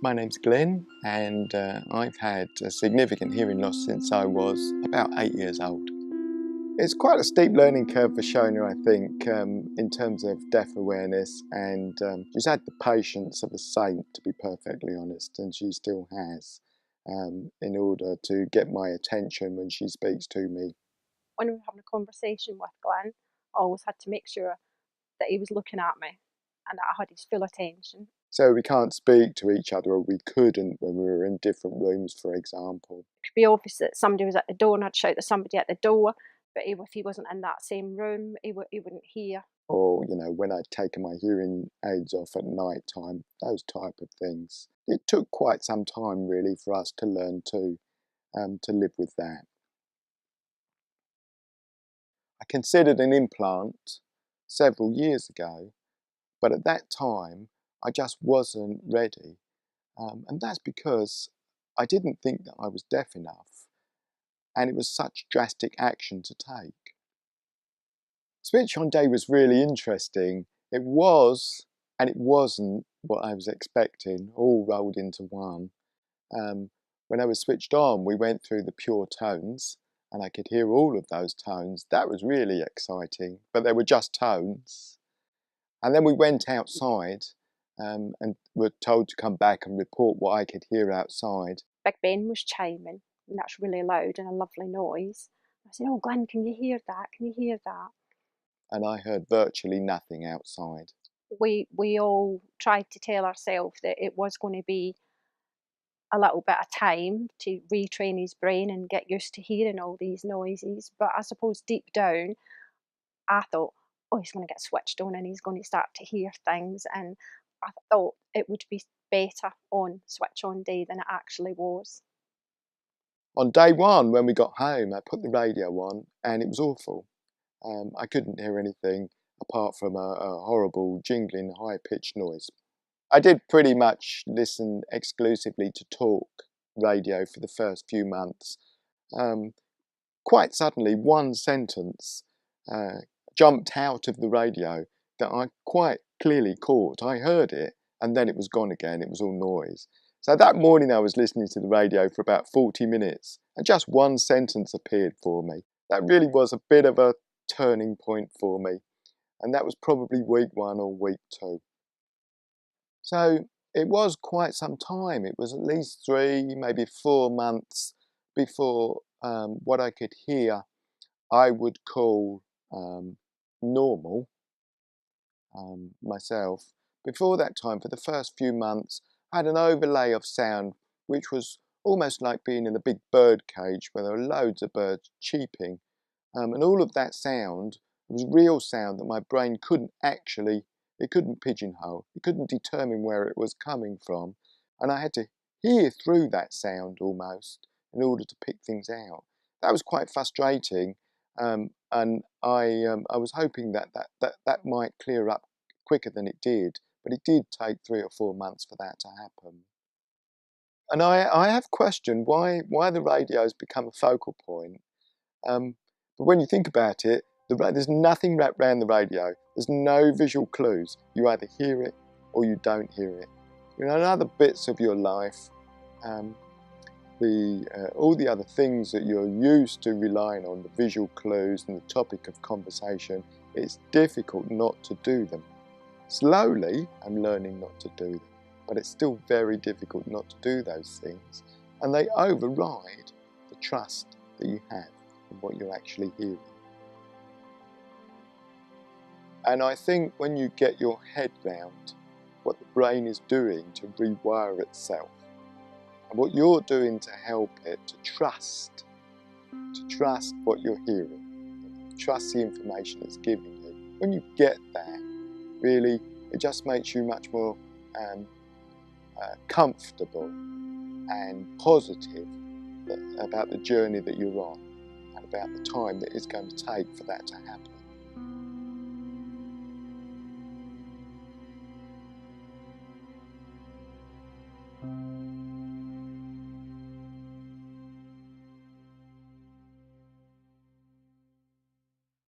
My name's Glyn, and I've had a significant hearing loss since I was about 8 years old. It's quite a steep learning curve for Shona, I think, in terms of deaf awareness, and she's had the patience of a saint, to be perfectly honest, and she still has, in order to get my attention when she speaks to me. When we were having a conversation with Glyn, I always had to make sure that he was looking at me and that I had his full attention. So we can't speak to each other, or we couldn't when we were in different rooms, for example. It could be obvious that somebody was at the door and I'd shout to somebody at the door, but if he wasn't in that same room, he wouldn't hear. Or, when I'd taken my hearing aids off at night time, those type of things. It took quite some time, really, for us to learn to live with that. I considered an implant several years ago, but at that time, I just wasn't ready. And that's because I didn't think that I was deaf enough, and it was such drastic action to take. Switch on day was really interesting. It was, and it wasn't what I was expecting, all rolled into one. When I was switched on, we went through the pure tones, and I could hear all of those tones. That was really exciting, but they were just tones. And then we went outside and were told to come back and report what I could hear outside. Big Ben was chiming, and that's really loud and a lovely noise. I said, "Oh, Glyn, can you hear that? Can you hear that?" And I heard virtually nothing outside. We all tried to tell ourselves that it was going to be a little bit of time to retrain his brain and get used to hearing all these noises. But I suppose deep down, I thought, oh, he's going to get switched on and he's going to start to hear things. And I thought it would be better on switch on day than it actually was. On day one, when we got home, I put the radio on and it was awful. I couldn't hear anything apart from a horrible jingling high-pitched noise. I did pretty much listen exclusively to talk radio for the first few months. Quite suddenly, one sentence jumped out of the radio that I quite clearly caught. I heard it, and then it was gone again. It was all noise. So that morning I was listening to the radio for about 40 minutes, and just one sentence appeared for me. That really was a bit of a turning point for me, and that was probably week 1 or week 2. So it was quite some time. It was at least 3, maybe 4 months before what I could hear I would call normal myself. Before that time, for the first few months, I had an overlay of sound which was almost like being in a big bird cage where there were loads of birds cheeping. And all of that sound was real sound that my brain couldn't pigeonhole. It couldn't determine where it was coming from. And I had to hear through that sound almost in order to pick things out. That was quite frustrating. And I was hoping that might clear up quicker than it did. But it did take 3 or 4 months for that to happen. And I have questioned why the radio has become a focal point. But when you think about it, there's nothing wrapped around the radio. There's no visual clues. You either hear it or you don't hear it. In other bits of your life, all the other things that you're used to relying on, the visual clues and the topic of conversation, it's difficult not to do them. Slowly, I'm learning not to do them, but it's still very difficult not to do those things, and they override the trust that you have in what you're actually hearing. And I think when you get your head round what the brain is doing to rewire itself, and what you're doing to help it to trust what you're hearing, trust the information it's giving you, when you get that, really, it just makes you much more comfortable and positive about the journey that you're on and about the time that it's going to take for that to happen.